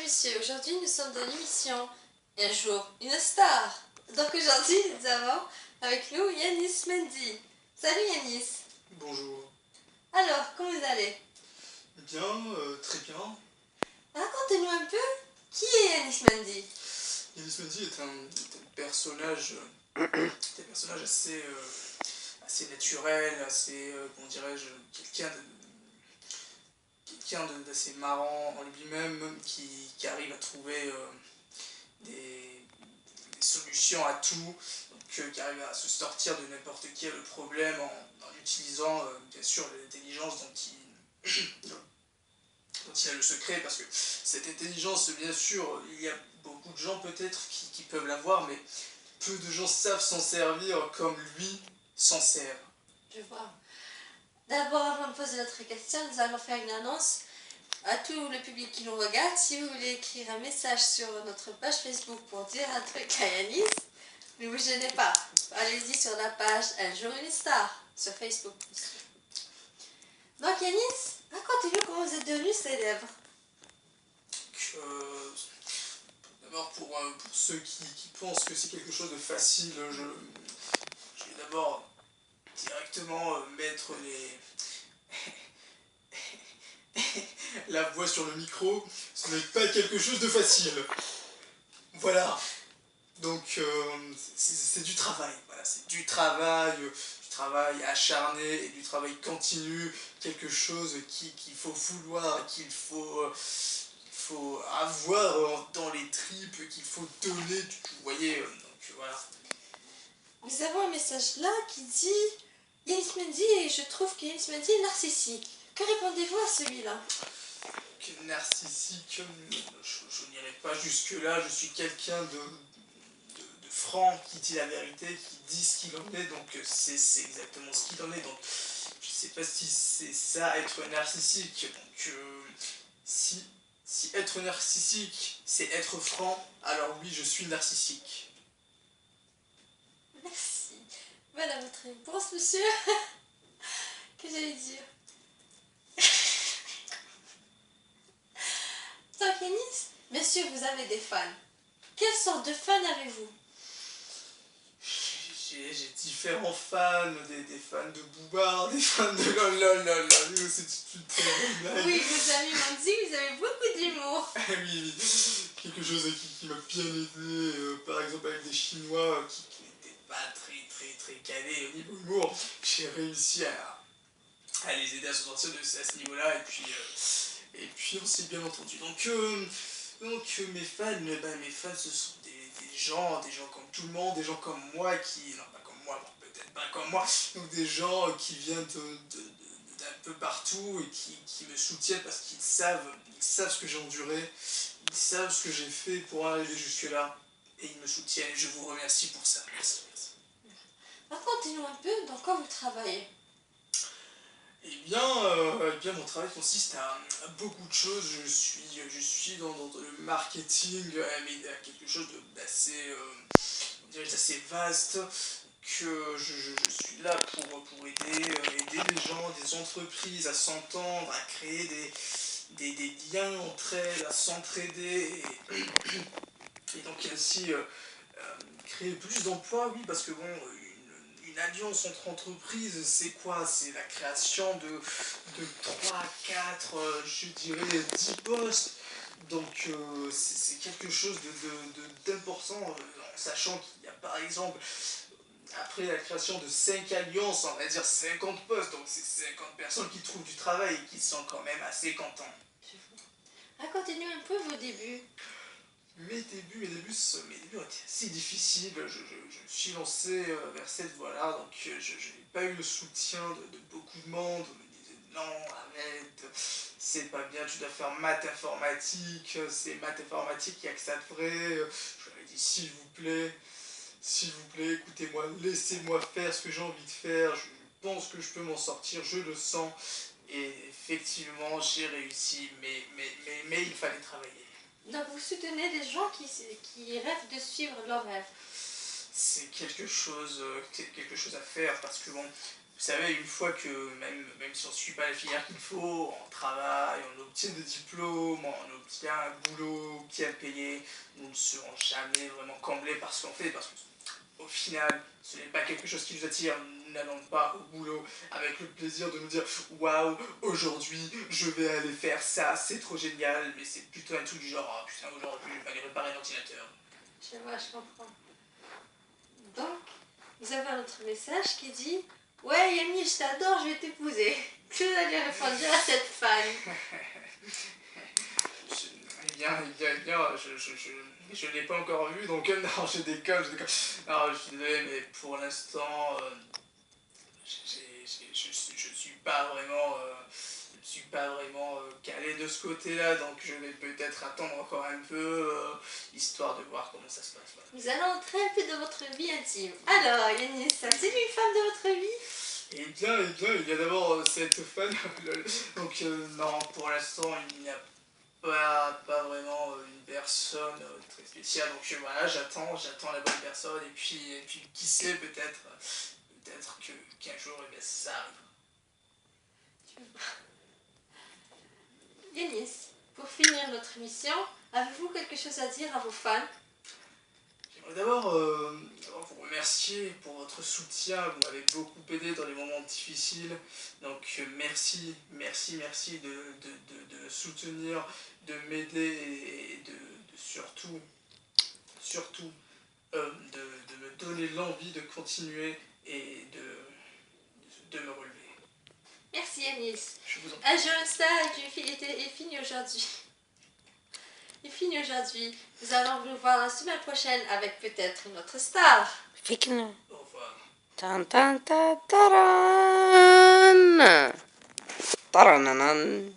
messieurs, aujourd'hui nous sommes dans l'émission Un jour, une star. Donc aujourd'hui nous avons avec nous Yanis Mendy. Salut Yanis. Bonjour. Alors, comment vous allez? Bien, très bien. Racontez-nous un peu, qui est Yanis Mendy? Yanis Mendy est un personnage, assez naturel, assez, comment dirais-je, quelqu'un d'assez marrant en lui-même, qui arrive à trouver des solutions à tout, donc, qui arrive à se sortir de n'importe quel problème en utilisant bien sûr l'intelligence dont il a le secret, parce que cette intelligence, bien sûr, il y a beaucoup de gens peut-être qui peuvent l'avoir, mais peu de gens savent s'en servir comme lui s'en sert. Je vois. D'abord, avant de poser notre question, nous allons faire une annonce à tout le public qui nous regarde. Si vous voulez écrire un message sur notre page Facebook pour dire un truc à Yanis, ne vous gênez pas. Allez-y sur la page Un jour une star sur Facebook. Donc Yanis, racontez-nous comment vous êtes devenu célèbre. D'abord, pour ceux qui pensent que c'est quelque chose de facile, je vais d'abord directement mettre la voix sur le micro. Ce n'est pas quelque chose de facile. Voilà. Donc, c'est du travail. Voilà, c'est du travail acharné et du travail continu. Quelque chose qu'il faut vouloir, qu'il faut avoir dans les tripes, qu'il faut donner. Vous voyez, donc voilà. Nous avons un message là qui dit Yanis Mendy et je trouve que Yanis Mendy est narcissique. Que répondez-vous à celui-là? Narcissique, je n'irai pas jusque-là. Je suis quelqu'un de franc, qui dit la vérité, qui dit ce qu'il en est, donc c'est exactement ce qu'il en est. Donc je sais pas si c'est ça être narcissique. Donc si être narcissique c'est être franc, alors oui, je suis narcissique. Merci. Voilà votre réponse, monsieur. Que j'allais dire. Donc Yanis, bien sûr vous avez des fans. Quelle sorte de fans avez-vous? J'ai différents fans, des fans de Boubard, des fans de lol, c'est une très bonne blague. Oui, vos amis m'ont dit que vous avez beaucoup d'humour. Oui, quelque chose qui m'a bien aidé, par exemple avec des Chinois qui n'étaient pas très calés au niveau humour. J'ai réussi à les aider à se sortir à ce niveau-là, et puis on s'est bien entendu. Donc mes fans ce sont des gens comme tout le monde, des gens comme moi non pas comme moi, bon, peut-être pas comme moi, donc des gens qui viennent d'un peu partout et qui me soutiennent parce qu'ils savent ce que j'ai enduré, ils savent ce que j'ai fait pour arriver jusque-là, et ils me soutiennent, et je vous remercie pour ça. Merci. Racontez-nous un peu dans quoi vous travaillez. Eh bien, mon travail consiste à beaucoup de choses. Je suis dans le marketing, mais quelque chose d'assez vaste, que je suis là pour aider les gens, des entreprises à s'entendre, à créer des liens entre elles, à s'entraider, et donc ainsi créer plus d'emplois, oui, parce que bon, une alliance entre entreprises, c'est quoi? C'est la création de 3 4 je dirais 10 postes. Donc c'est quelque chose d'important, en sachant qu'il y a par exemple, après la création de 5 alliances, on va dire 50 postes, donc c'est 50 personnes qui trouvent du travail et qui sont quand même assez contents. Racontez-nous un peu vos débuts. Mes débuts ont été assez difficiles. Je me suis lancé vers cette voie-là, donc je n'ai pas eu le soutien de beaucoup de monde. On me disait non, arrête, c'est pas bien, tu dois faire maths informatique, c'est maths informatique, il n'y a que ça de vrai. Je leur ai dit s'il vous plaît, écoutez-moi, laissez-moi faire ce que j'ai envie de faire, je pense que je peux m'en sortir, je le sens. Et effectivement, j'ai réussi, mais il fallait travailler. Donc vous soutenez des gens qui rêvent de suivre leurs rêves. C'est quelque chose à faire, parce que bon, vous savez, une fois que, même si on ne suit pas la filière qu'il faut, on travaille, on obtient des diplômes, on obtient un boulot qui est payé, nous ne serons jamais vraiment comblés par ce qu'on fait, parce qu'au final, ce n'est pas quelque chose qui nous attire. Nous n'allons pas au boulot avec le plaisir de nous dire waouh, aujourd'hui je vais aller faire ça, c'est trop génial, mais c'est plutôt un truc du genre oh, putain, aujourd'hui je vais aller réparer un ordinateur. Je vois, je comprends. Donc, vous avez un autre message qui dit ouais, Yanni, je t'adore, je vais t'épouser. Que vous allez répondre à cette fan? Eh bien, je ne l'ai pas encore vu, donc non, je déconne. Non, je suis désolé, mais pour l'instant, je suis pas vraiment, calé de ce côté-là, donc je vais peut-être attendre encore un peu, histoire de voir comment ça se passe. Voilà. Nous allons entrer un peu dans votre vie intime. Alors, Yannis, c'est une femme de votre vie? Eh bien, il y a d'abord cette fan. Donc non, pour l'instant, il n'y a pas vraiment une personne très spéciale. Donc voilà, j'attends la bonne personne. Et puis qui sait, peut-être qu'un jour, eh bien, ça arrivera. Yannis, pour finir notre émission, avez-vous quelque chose à dire à vos fans? J'aimerais d'abord vous remercier pour votre soutien. Vous m'avez beaucoup aidé dans les moments difficiles. Donc merci de soutenir, de m'aider et de surtout de me donner l'envie de continuer et de me relever. Merci Yannis. Je vous en prie. Un jeune star est fini aujourd'hui. Il finit aujourd'hui. Nous allons nous voir la semaine prochaine avec peut-être une autre star. Fiquem. Au revoir. Tan tan ta taran. Tarananan.